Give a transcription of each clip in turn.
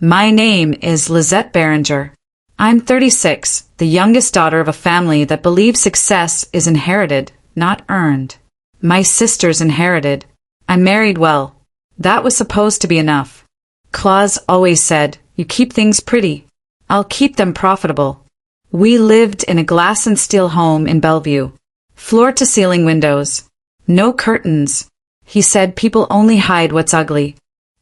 My name is Lizette Berenger. I'm 36, the youngest daughter of a family that believes success is inherited, not earned. My sisters inherited. I married well. That was supposed to be enough. Claus always said, "You keep things pretty. I'll keep them profitable." We lived in a glass and steel home in Bellevue. Floor-to-ceiling windows. No curtains. He said people only hide what's ugly.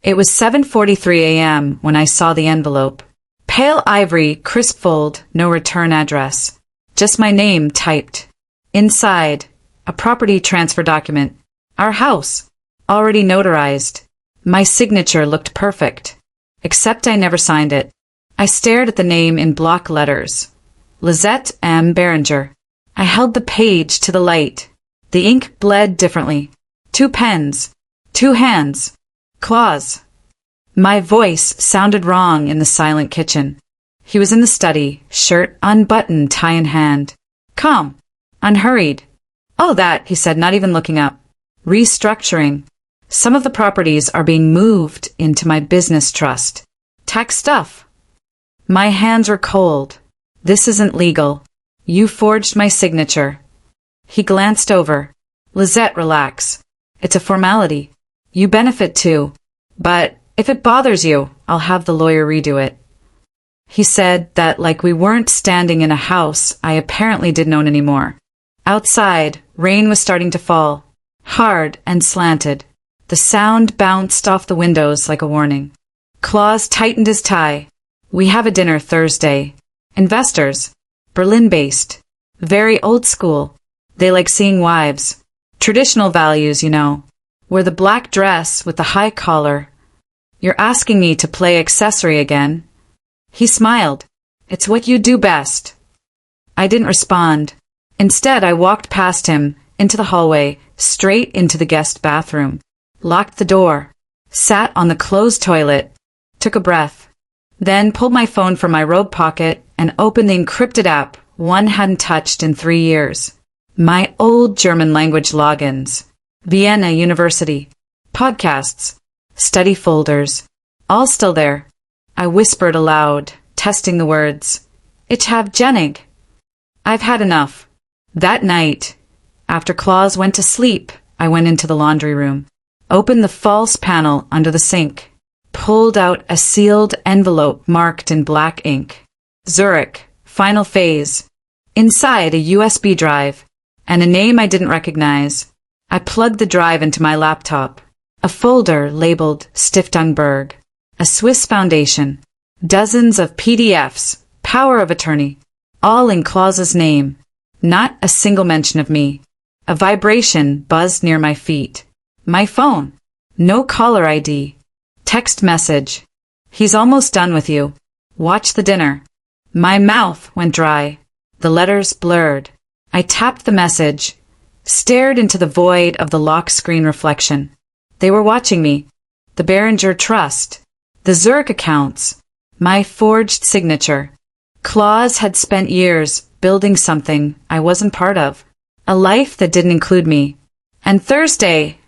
It was 7:43 a.m. when I saw the envelope. Pale ivory, crisp fold, no return address. Just my name typed. Inside, a property transfer document. Our house. Already notarized. My signature looked perfect. Except I never signed it. I stared at the name in block letters. Lizette M. Berenger. I held the page to the light. The ink bled differently. 2 pens. 2 hands. Claus. My voice sounded wrong in the silent kitchen. He was in the study, shirt unbuttoned, tie in hand. Calm. Unhurried. "Oh, that," he said, not even looking up. "Restructuring. Some of the properties are being moved into my business trust. Tax stuff." My hands were cold. "This isn't legal. You forged my signature." He glanced over. "Lizette, relax. It's a formality. You benefit too. But if it bothers you, I'll have the lawyer redo it." He said that like we weren't standing in a house I apparently didn't own anymore. Outside, rain was starting to fall. Hard and slanted. The sound bounced off the windows like a warning. Claus tightened his tie. "We have a dinner Thursday. Investors. Berlin-based. Very old school. They like seeing wives. Traditional values, you know. Wear the black dress with the high collar. You're asking me to play accessory again?" He smiled. "It's what you do best." I didn't respond. Instead, I walked past him, into the hallway, straight into the guest bathroom. Locked the door. Sat on the closed toilet. Took a breath. Then pulled my phone from my robe pocket and opened the encrypted app one hadn't touched in 3 years. My old German language logins. Vienna University. Podcasts. Study folders. All still there. I whispered aloud, testing the words. "Ich habe Jennig." I've had enough. That night, after Claus went to sleep, I went into the laundry room, opened the false panel under the sink, pulled out a sealed envelope marked in black ink. Zurich, final phase. Inside, a USB drive, and a name I didn't recognize. I plugged the drive into my laptop. A folder labeled Stiftung, a Swiss foundation. Dozens of PDFs, power of attorney, all in Claus's name. Not a single mention of me. A vibration buzzed near my feet. My phone. No caller ID. Text message. "He's almost done with you. Watch the dinner." My mouth went dry. The letters blurred. I tapped the message. Stared into the void of the lock screen reflection. They were watching me. The Berenger Trust. The Zurich accounts. My forged signature. Claus had spent years building something I wasn't part of. A life that didn't include me. And Thursday,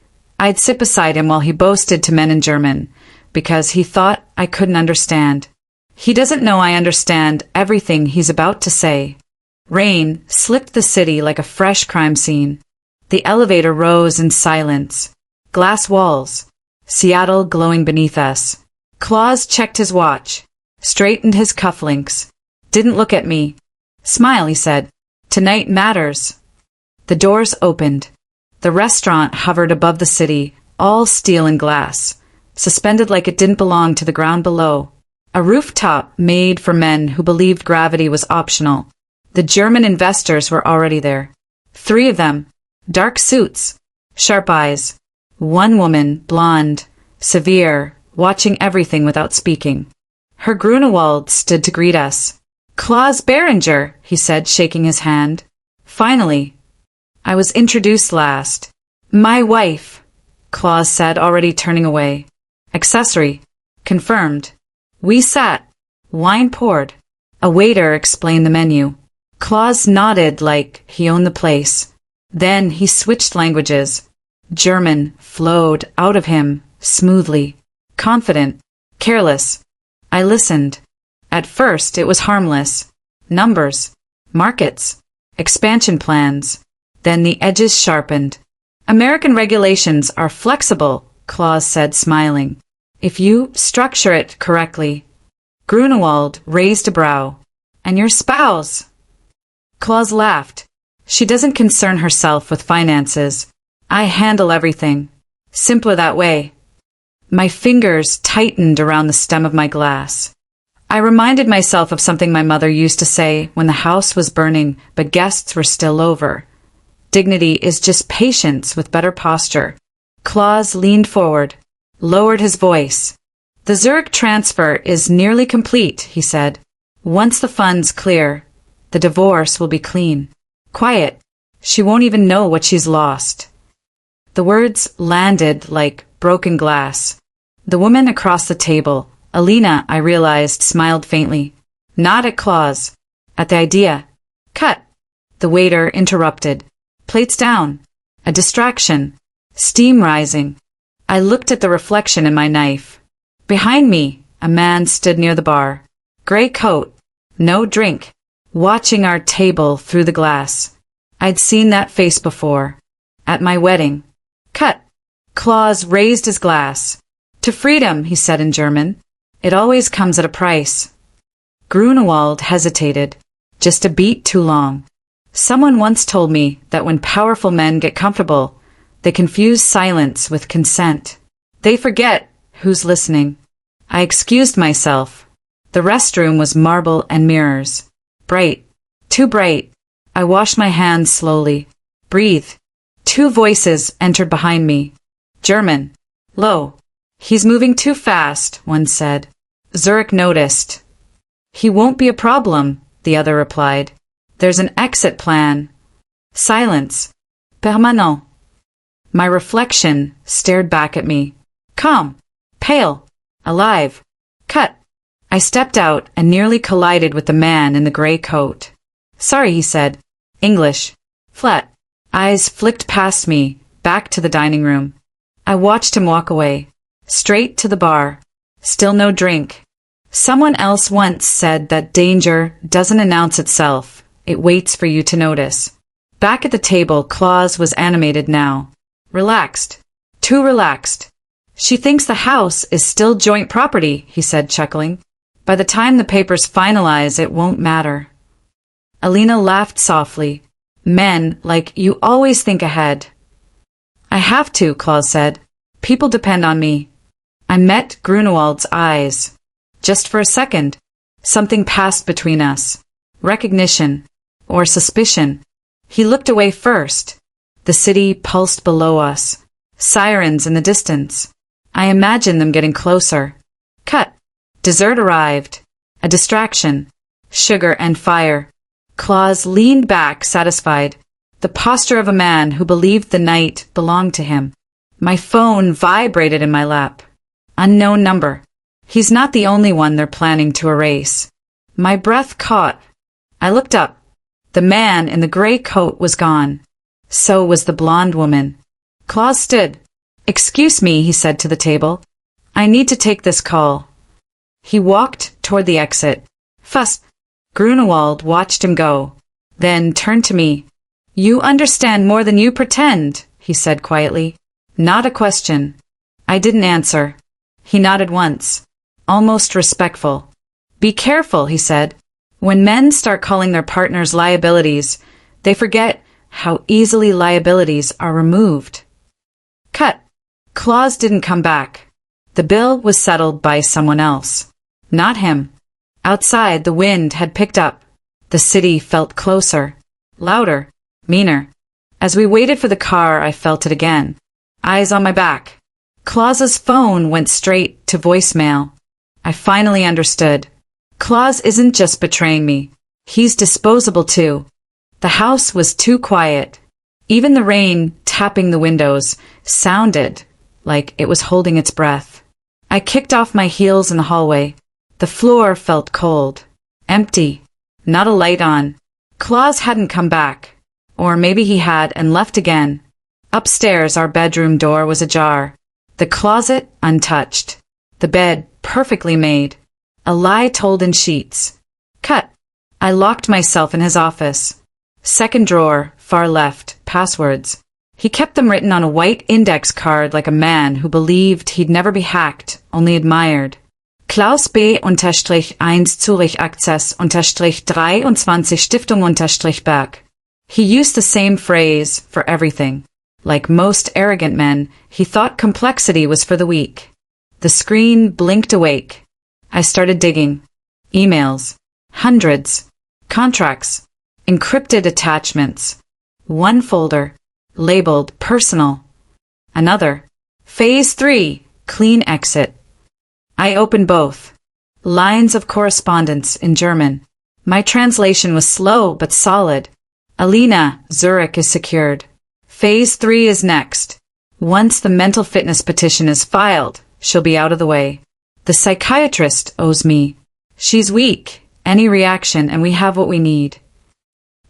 I'd sit beside him while he boasted to men in German, because he thought I couldn't understand. He doesn't know I understand everything he's about to say. Rain slipped the city like a fresh crime scene. The elevator rose in silence. Glass walls. Seattle glowing beneath us. Claus checked his watch. Straightened his cufflinks. Didn't look at me. "Smile," he said. "Tonight matters." The doors opened. The restaurant hovered above the city, all steel and glass, suspended like it didn't belong to the ground below. A rooftop made for men who believed gravity was optional. The German investors were already there. 3 of them. Dark suits. Sharp eyes. One woman, blonde, severe, watching everything without speaking. Herr Grunewald stood to greet us. "Claus Berenger," he said, shaking his hand. Finally. I was introduced last. "My wife," Claus said, already turning away. "Accessory." Confirmed. We sat. Wine poured. A waiter explained the menu. Claus nodded like he owned the place. Then he switched languages. German flowed out of him, smoothly, confident, careless. I listened. At first, it was harmless. Numbers, markets, expansion plans. Then the edges sharpened. American regulations are flexible, Claus said, smiling. If you structure it correctly. Grunewald raised a brow. And your spouse? Claus laughed. She doesn't concern herself with finances. I handle everything. Simpler that way. My fingers tightened around the stem of my glass. I reminded myself of something my mother used to say when the house was burning but guests were still over. Dignity is just patience with better posture. Claus leaned forward, lowered his voice. The Zurich transfer is nearly complete, he said. Once the funds clear, the divorce will be clean. Quiet. She won't even know what she's lost. The words landed like broken glass. The woman across the table, Alina, I realized, smiled faintly. Not at Claus. At the idea. Cut. The waiter interrupted. Plates down. A distraction. Steam rising. I looked at the reflection in my knife. Behind me, a man stood near the bar. Gray coat. No drink. Watching our table through the glass. I'd seen that face before. At my wedding. Cut. Claus raised his glass. To freedom, he said in German. It always comes at a price. Grunewald hesitated. Just a beat too long. Someone once told me that when powerful men get comfortable, they confuse silence with consent. They forget who's listening. I excused myself. The restroom was marble and mirrors. Bright. Too bright. I washed my hands slowly. Breathe. Two voices entered behind me. German. Low. He's moving too fast, one said. Zurich noticed. He won't be a problem, the other replied. There's an exit plan. Silence. Permanent. My reflection stared back at me. Calm. Pale. Alive. Cut. I stepped out and nearly collided with the man in the gray coat. Sorry, he said. English. Flat. Eyes flicked past me, back to the dining room. I watched him walk away. Straight to the bar. Still no drink. Someone else once said that danger doesn't announce itself. It waits for you to notice. Back at the table, Claus was animated now. Relaxed. Too relaxed. She thinks the house is still joint property, he said, chuckling. By the time the papers finalize, it won't matter. Alina laughed softly. Men like you always think ahead. I have to, Claus said. People depend on me. I met Grunewald's eyes. Just for a second. Something passed between us. Recognition. Or suspicion. He looked away first. The city pulsed below us. Sirens in the distance. I imagined them getting closer. Cut. Dessert arrived. A distraction. Sugar and fire. Claus leaned back, satisfied. The posture of a man who believed the night belonged to him. My phone vibrated in my lap. Unknown number. He's not the only one they're planning to erase. My breath caught. I looked up. The man in the gray coat was gone. So was the blonde woman. Claus stood. Excuse me, he said to the table. I need to take this call. He walked toward the exit. Fuss. Grunewald watched him go. Then turned to me. You understand more than you pretend, he said quietly. Not a question. I didn't answer. He nodded once. Almost respectful. Be careful, he said. When men start calling their partners liabilities, they forget how easily liabilities are removed. Cut. Claus didn't come back. The bill was settled by someone else. Not him. Outside, the wind had picked up. The city felt closer. Louder. Meaner. As we waited for the car, I felt it again. Eyes on my back. Claus's phone went straight to voicemail. I finally understood. Claus isn't just betraying me. He's disposable too. The house was too quiet. Even the rain tapping the windows sounded like it was holding its breath. I kicked off my heels in the hallway. The floor felt cold. Empty. Not a light on. Claus hadn't come back. Or maybe he had and left again. Upstairs, our bedroom door was ajar. The closet untouched. The bed perfectly made. A lie told in sheets. Cut. I locked myself in his office. Second drawer, far left, passwords. He kept them written on a white index card like a man who believed he'd never be hacked, only admired. Klaus B-1 Zurich Access 23 Stiftung Berg. He used the same phrase for everything. Like most arrogant men, he thought complexity was for the weak. The screen blinked awake. I started digging. Emails. Hundreds. Contracts. Encrypted attachments. One folder. Labeled personal. Another. Phase 3. Clean exit. I opened both. Lines of correspondence in German. My translation was slow but solid. Alina, Zurich is secured. Phase 3 is next. Once the mental fitness petition is filed, she'll be out of the way. The psychiatrist owes me. She's weak. Any reaction and we have what we need.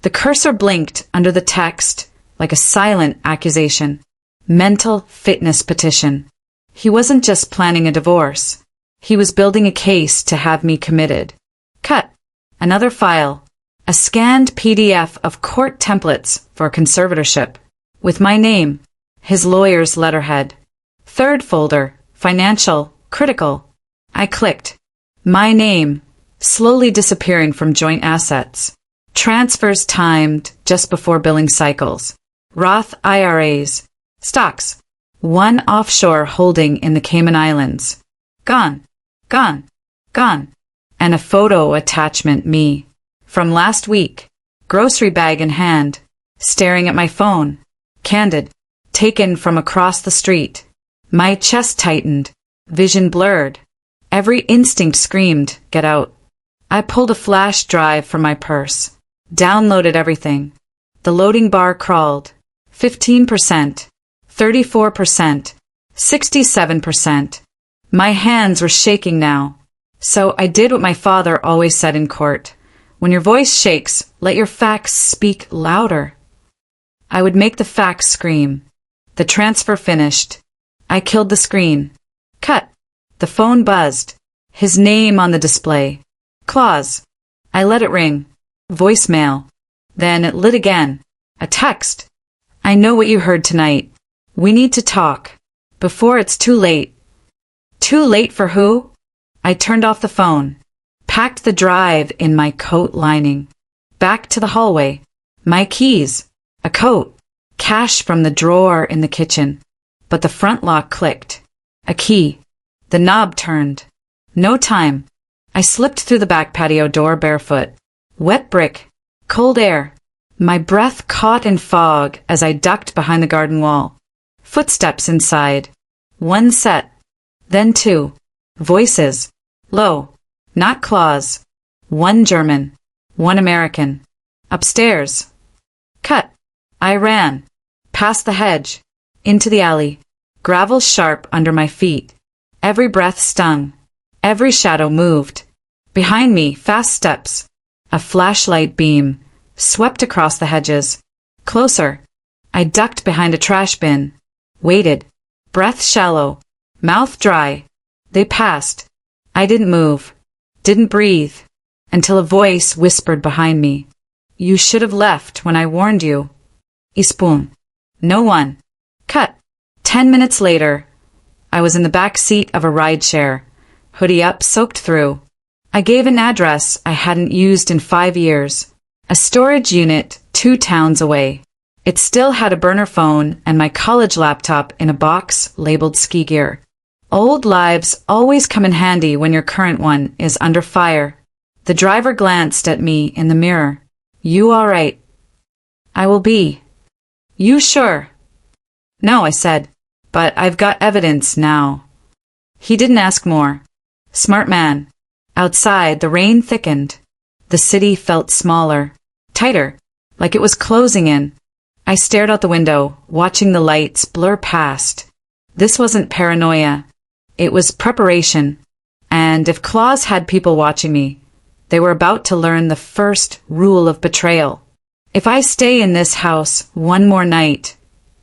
The cursor blinked under the text like a silent accusation. Mental fitness petition. He wasn't just planning a divorce. He was building a case to have me committed. Cut. Another file. A scanned PDF of court templates for conservatorship. With my name. His lawyer's letterhead. Third folder. Financial. Critical. I clicked. My name. Slowly disappearing from joint assets. Transfers timed just before billing cycles. Roth IRAs. Stocks. One offshore holding in the Cayman Islands. Gone. Gone. Gone. And a photo attachment me. From last week. Grocery bag in hand. Staring at my phone. Candid. Taken from across the street. My chest tightened. Vision blurred. Every instinct screamed, get out. I pulled a flash drive from my purse. Downloaded everything. The loading bar crawled. 15%. 34%. 67%. My hands were shaking now. So I did what my father always said in court. When your voice shakes, let your facts speak louder. I would make the facts scream. The transfer finished. I killed the screen. Cut. The phone buzzed. His name on the display. Claus. I let it ring. Voicemail. Then it lit again. A text. I know what you heard tonight. We need to talk. Before it's too late. Too late for who? I turned off the phone. Packed the drive in my coat lining. Back to the hallway. My keys. A coat. Cash from the drawer in the kitchen. But the front lock clicked. A key. The knob turned. No time. I slipped through the back patio door barefoot. Wet brick. Cold air. My breath caught in fog as I ducked behind the garden wall. Footsteps inside. One set. Then two. Voices. Low. Not Claus. One German. One American. Upstairs. Cut. I ran. Past the hedge. Into the alley. Gravel sharp under my feet. Every breath stung. Every shadow moved. Behind me, fast steps. A flashlight beam. Swept across the hedges. Closer. I ducked behind a trash bin. Waited. Breath shallow. Mouth dry. They passed. I didn't move. Didn't breathe. Until a voice whispered behind me. You should have left when I warned you. Ispun. No one. Cut. 10 minutes later. I was in the back seat of a rideshare. Hoodie up, soaked through. I gave an address I hadn't used in 5 years. A storage unit 2 towns away. It still had a burner phone and my college laptop in a box labeled ski gear. Old lives always come in handy when your current one is under fire. The driver glanced at me in the mirror. You all right? I will be. You sure? No, I said, but I've got evidence now. He didn't ask more. Smart man. Outside, the rain thickened. The city felt smaller, tighter, like it was closing in. I stared out the window, watching the lights blur past. This wasn't paranoia. It was preparation. And if Claus had people watching me, they were about to learn the first rule of betrayal. If I stay in this house one more night,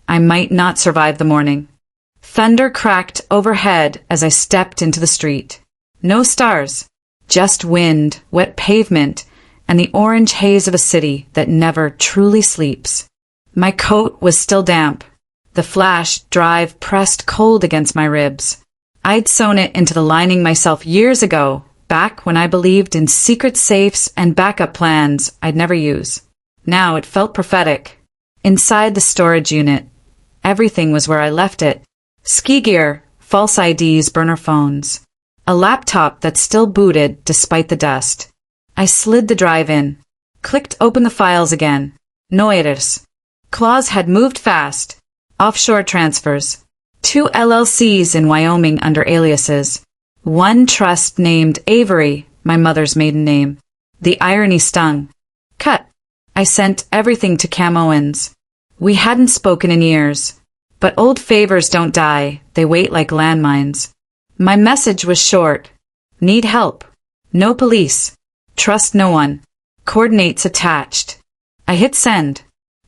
I might not survive the morning. Thunder cracked overhead as I stepped into the street. No stars, Just wind, wet pavement, and the orange haze of a city that never truly sleeps. My coat was still damp. The flash drive pressed cold against my ribs. I'd sewn it into the lining myself years ago, back when I believed in secret safes and backup plans I'd never use. Now it felt prophetic. Inside the storage unit, everything was where I left it. Ski gear, false IDs, burner phones. A laptop that still booted despite the dust. I slid the drive in. Clicked open the files again. No errors. Claws had moved fast. Offshore transfers. 2 LLCs in Wyoming under aliases. 1 trust named Avery, my mother's maiden name. The irony stung. Cut. I sent everything to Cam Owens. We hadn't spoken in years. But old favors don't die, they wait like landmines. My message was short. Need help. No police. Trust no one. Coordinates attached. I hit send.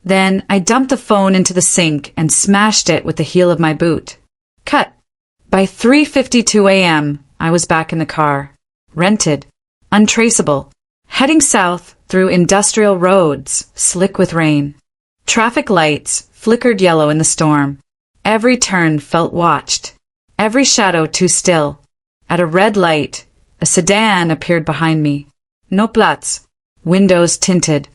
Then I dumped the phone into the sink and smashed it with the heel of my boot. Cut. By 3:52 a.m., I was back in the car. Rented. Untraceable. Heading south through industrial roads, slick with rain. Traffic lights flickered yellow in the storm. Every turn felt watched. Every shadow too still. At a red light, a sedan appeared behind me. No Platz. Windows tinted.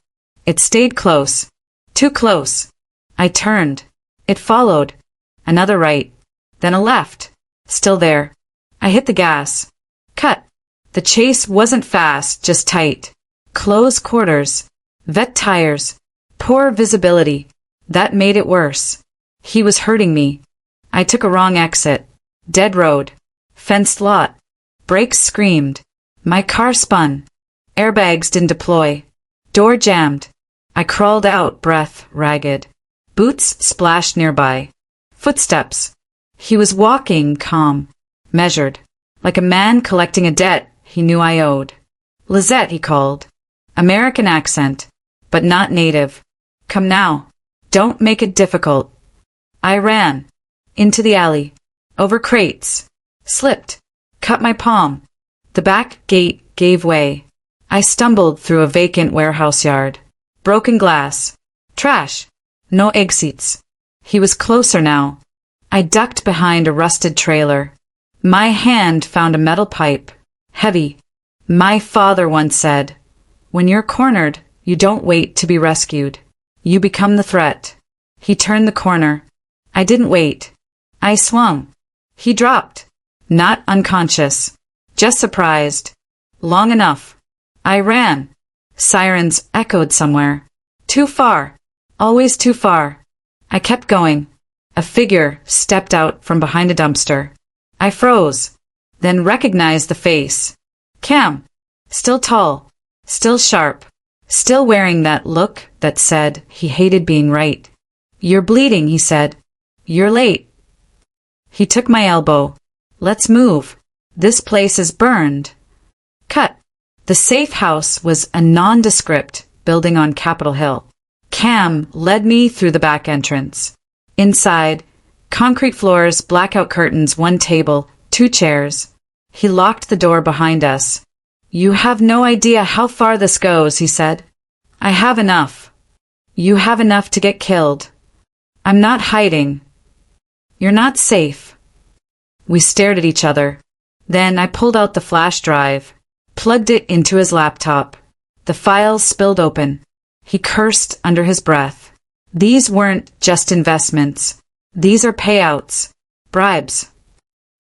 It stayed close. Too close. I turned. It followed. Another right. Then a left. Still there. I hit the gas. Cut. The chase wasn't fast, just tight. Close quarters. Vet tires. Poor visibility. That made it worse. He was hurting me. I took a wrong exit. Dead road. Fenced lot. Brakes screamed. My car spun. Airbags didn't deploy. Door jammed. I crawled out, breath ragged. Boots splashed nearby. Footsteps. He was walking, calm, measured, like a man collecting a debt he knew I owed. Lizette, he called. American accent, but not native. Come now. Don't make it difficult. I ran. Into the alley. Over crates. Slipped. Cut my palm. The back gate gave way. I stumbled through a vacant warehouse yard. Broken glass. Trash. No exits. He was closer now. I ducked behind a rusted trailer. My hand found a metal pipe. Heavy. My father once said, "When you're cornered, you don't wait to be rescued. You become the threat." He turned the corner. I didn't wait. I swung. He dropped. Not unconscious. Just surprised. Long enough. I ran. Sirens echoed somewhere. Too far. Always too far. I kept going. A figure stepped out from behind a dumpster. I froze. Then recognized the face. Cam. Still tall. Still sharp. Still wearing that look that said he hated being right. "You're bleeding," he said. "You're late." He took my elbow. "Let's move. This place is burned." Cut. The safe house was a nondescript building on Capitol Hill. Cam led me through the back entrance. Inside, concrete floors, blackout curtains, 1 table, 2 chairs. He locked the door behind us. "You have no idea how far this goes," he said. "I have enough. You have enough to get killed. I'm not hiding. You're not safe." We stared at each other. Then I pulled out the flash drive, plugged it into his laptop. The files spilled open. He cursed under his breath. These weren't just investments. These are payouts, bribes.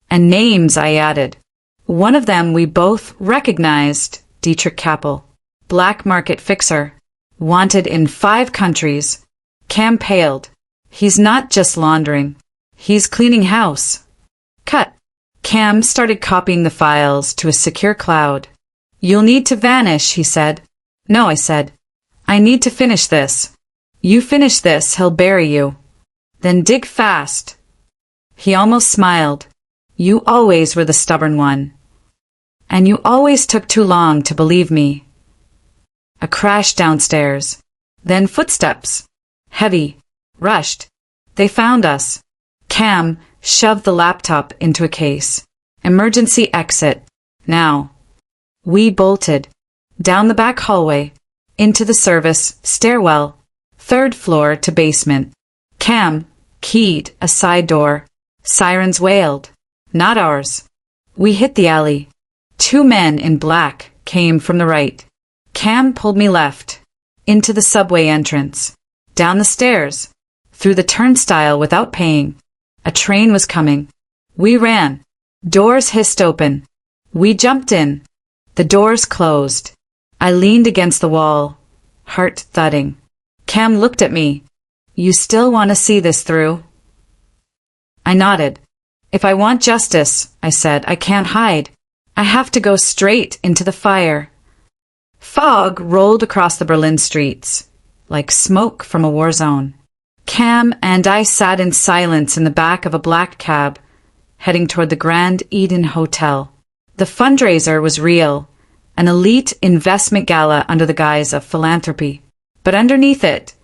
And names, I added. One of them we both recognized, Dietrich Kappel. Black market fixer. Wanted in 5 countries. Cam paled. He's not just laundering. He's cleaning house. Cut. Cam started copying the files to a secure cloud. "You'll need to vanish," he said. "No," I said. "I need to finish this. You finish this, he'll bury you. Then dig fast." He almost smiled. "You always were the stubborn one. And you always took too long to believe me." A crash downstairs. Then footsteps. Heavy. Rushed. They found us. Cam shoved the laptop into a case. "Emergency exit. Now." We bolted. Down the back hallway. Into the service, stairwell. 3rd floor to basement. Cam keyed a side door. Sirens wailed. Not ours. We hit the alley. 2 men in black came from the right. Cam pulled me left. Into the subway entrance. Down the stairs. Through the turnstile without paying. A train was coming. We ran. Doors hissed open. We jumped in. The doors closed. I leaned against the wall. Heart thudding. Cam looked at me. You still want to see this through? I nodded. If I want justice, I said, I can't hide. I have to go straight into the fire. Fog rolled across the Berlin streets, like smoke from a war zone. Cam and I sat in silence in the back of a black cab, heading toward the Grand Eden Hotel. The fundraiser was real, an elite investment gala under the guise of philanthropy. But underneath it,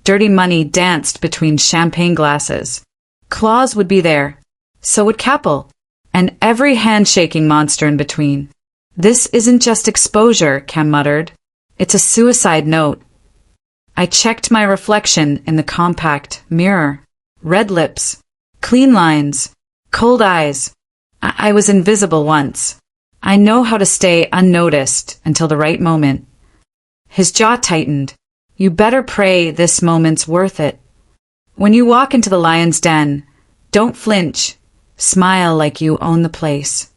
dirty money danced between champagne glasses. Claus would be there. So would Kappel, and every handshaking monster in between. This isn't just exposure, Cam muttered. It's a suicide note. I checked my reflection in the compact mirror. Red lips, clean lines, cold eyes. I was invisible once. I know how to stay unnoticed until the right moment. His jaw tightened. You better pray this moment's worth it. When you walk into the lion's den, don't flinch. Smile like you own the place.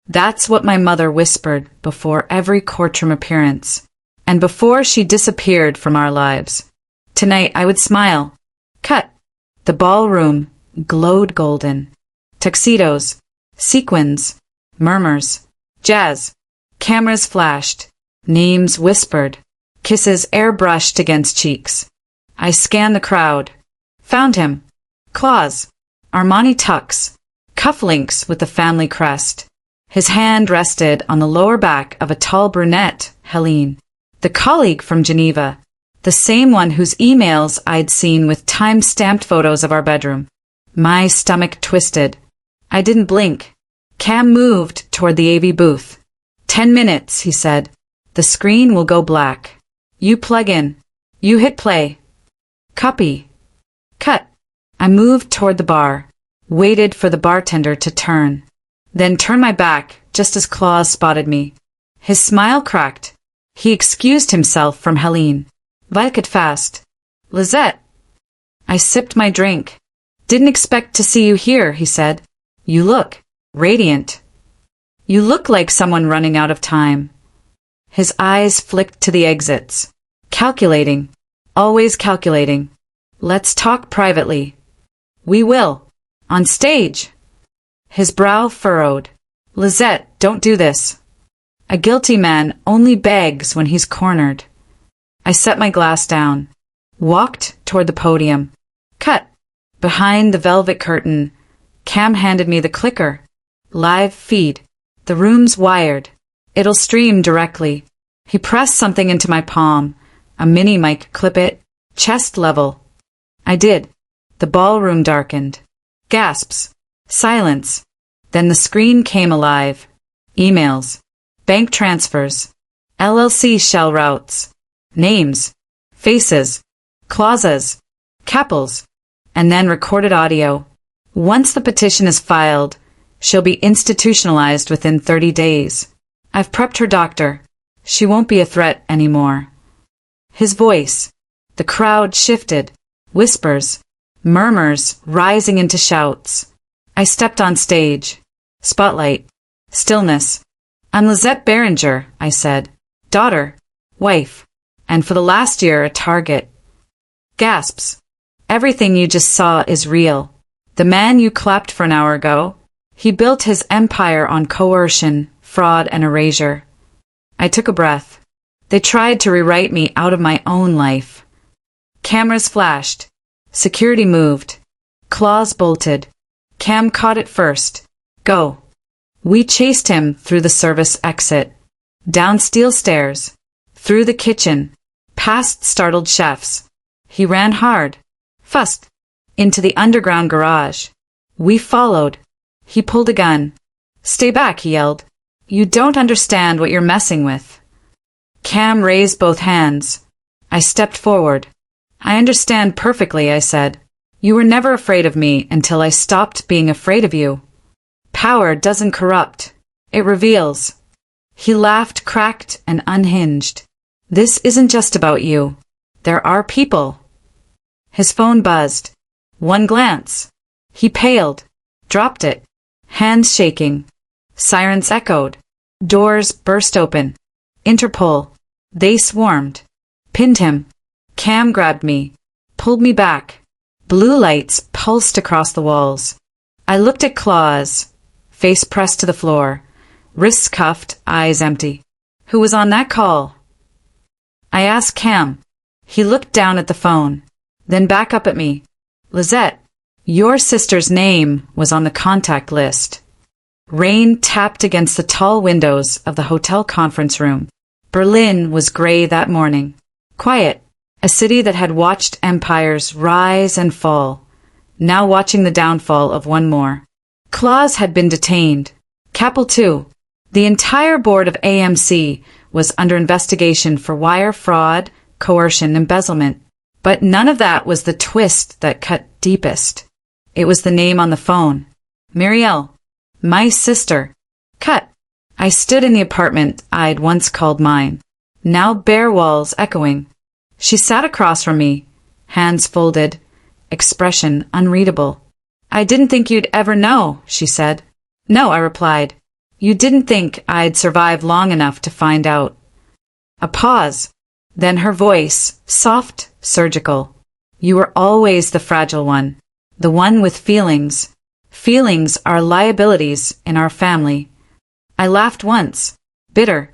That's what my mother whispered before every courtroom appearance, and before she disappeared from our lives. Tonight I would smile. Cut. The ballroom glowed golden. Tuxedos, sequins, murmurs, jazz. Cameras flashed. Names whispered. Kisses airbrushed against cheeks. I scanned the crowd. Found him. Claus. Armani tux. Cufflinks with the family crest. His hand rested on the lower back of a tall brunette, Helene, the colleague from Geneva, the same one whose emails I'd seen with time-stamped photos of our bedroom. My stomach twisted. I didn't blink. Cam moved toward the AV booth. 10 minutes, he said. The screen will go black. You plug in. You hit play. Copy. Cut. I moved toward the bar. Waited for the bartender to turn. Then turned my back just as Claus spotted me. His smile cracked. He excused himself from Helene. Vilket fast. Lisette. I sipped my drink. Didn't expect to see you here, he said. You look radiant. You look like someone running out of time. His eyes flicked to the exits. Calculating. Always calculating. Let's talk privately. We will. On stage. His brow furrowed. Lisette, don't do this. A guilty man only begs when he's cornered. I set my glass down. Walked toward the podium. Cut. Behind the velvet curtain, Cam handed me the clicker. Live feed. The room's wired. It'll stream directly. He pressed something into my palm. A mini mic clip it. Chest level. I did. The ballroom darkened. Gasps. Silence. Then the screen came alive. Emails. Bank transfers. LLC shell routes. Names. Faces. Clauses. Kappels. And then recorded audio. Once the petition is filed, she'll be institutionalized within 30 days. I've prepped her doctor. She won't be a threat anymore. His voice. The crowd shifted. Whispers. Murmurs rising into shouts. I stepped on stage. Spotlight. Stillness. I'm Lisette Berenger, I said. Daughter. Wife. And for the last year, a target. Gasps. Everything you just saw is real. The man you clapped for an hour ago, he built his empire on coercion, fraud, and erasure. I took a breath. They tried to rewrite me out of my own life. Cameras flashed. Security moved. Claus bolted. Cam caught it first. Go. We chased him through the service exit. Down steel stairs. Through the kitchen. Past startled chefs. He ran hard. Fussed. Into the underground garage. We followed. He pulled a gun. Stay back, he yelled. You don't understand what you're messing with. Cam raised both hands. I stepped forward. I understand perfectly, I said. You were never afraid of me until I stopped being afraid of you. Power doesn't corrupt. It reveals. He laughed, cracked, and unhinged. This isn't just about you. There are people. His phone buzzed. One glance. He paled. Dropped it. Hands shaking. Sirens echoed. Doors burst open. Interpol. They swarmed. Pinned him. Cam grabbed me. Pulled me back. Blue lights pulsed across the walls. I looked at Claus. Face pressed to the floor. Wrists cuffed, eyes empty. Who was on that call? I asked Cam. He looked down at the phone. Then back up at me. Lizette, your sister's name was on the contact list. Rain tapped against the tall windows of the hotel conference room. Berlin was gray that morning. Quiet. A city that had watched empires rise and fall. Now watching the downfall of one more. Claus had been detained. Capel too. The entire board of AMC was under investigation for wire fraud, coercion, embezzlement. But none of that was the twist that cut deepest. It was the name on the phone. Muriel. My sister. Cut. I stood in the apartment I'd once called mine. Now bare walls echoing. She sat across from me, hands folded, expression unreadable. I didn't think you'd ever know, she said. No, I replied. You didn't think I'd survive long enough to find out. A pause. Then her voice, soft, surgical. You were always the fragile one. The one with feelings. Feelings are liabilities in our family. I laughed once. Bitter.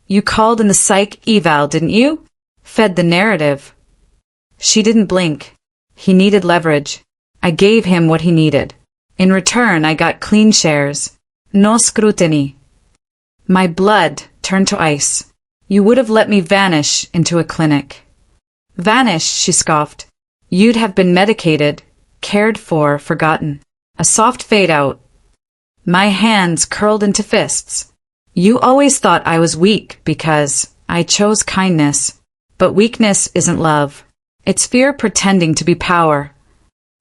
You called in the psych eval, didn't you? Fed the narrative. She didn't blink. He needed leverage. I gave him what he needed. In return, I got clean shares. No scrutiny. My blood turned to ice. You would have let me vanish into a clinic. Vanish, she scoffed. You'd have been medicated, cared for, forgotten. A soft fade out. My hands curled into fists. You always thought I was weak because I chose kindness. But weakness isn't love. It's fear pretending to be power.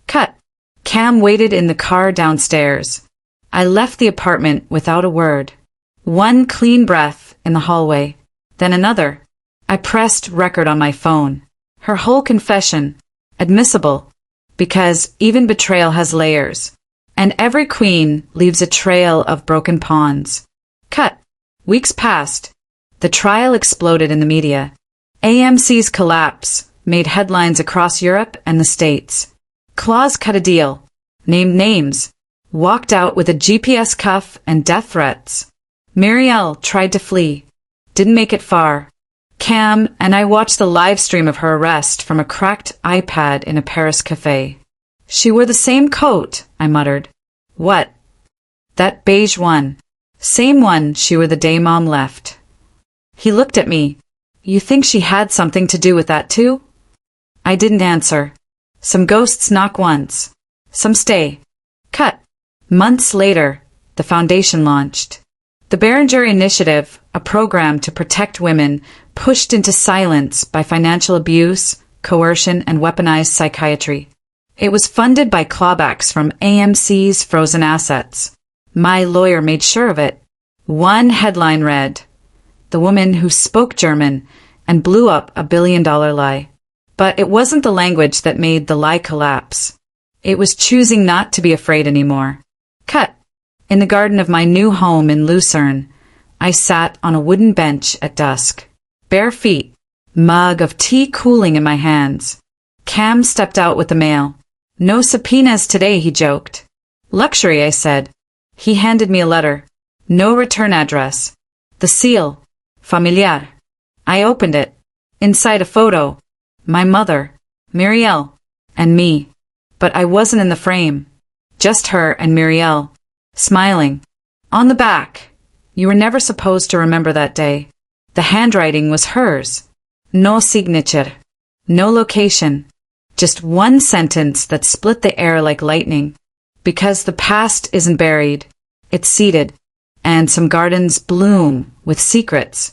Cut. Cam waited in the car downstairs. I left the apartment without a word. One clean breath in the hallway. Then another. I pressed record on my phone. Her whole confession. Admissible. Because even betrayal has layers. And every queen leaves a trail of broken pawns. Cut. Weeks passed. The trial exploded in the media. AMC's collapse made headlines across Europe and the States. Claus cut a deal. Named names. Walked out with a GPS cuff and death threats. Muriel tried to flee. Didn't make it far. Cam and I watched the live stream of her arrest from a cracked iPad in a Paris cafe. She wore the same coat, I muttered. What? That beige one. Same one she wore the day Mom left. He looked at me. You think she had something to do with that too? I didn't answer. Some ghosts knock once. Some stay. Cut. Months later, the foundation launched. The Berenger Initiative, a program to protect women pushed into silence by financial abuse, coercion, and weaponized psychiatry. It was funded by clawbacks from AMC's frozen assets. My lawyer made sure of it. One headline read, "The woman who spoke German," and blew up a billion-dollar lie. But it wasn't the language that made the lie collapse. It was choosing not to be afraid anymore. Cut. In the garden of my new home in Lucerne, I sat on a wooden bench at dusk. Bare feet, mug of tea cooling in my hands. Cam stepped out with the mail. No subpoenas today, he joked. Luxury, I said. He handed me a letter. No return address. The seal. Familiar. I opened it. Inside a photo. My mother, Muriel, and me. But I wasn't in the frame. Just her and Muriel. Smiling. On the back. You were never supposed to remember that day. The handwriting was hers. No signature. No location. Just one sentence that split the air like lightning. Because the past isn't buried. It's seated. and some gardens bloom with secrets.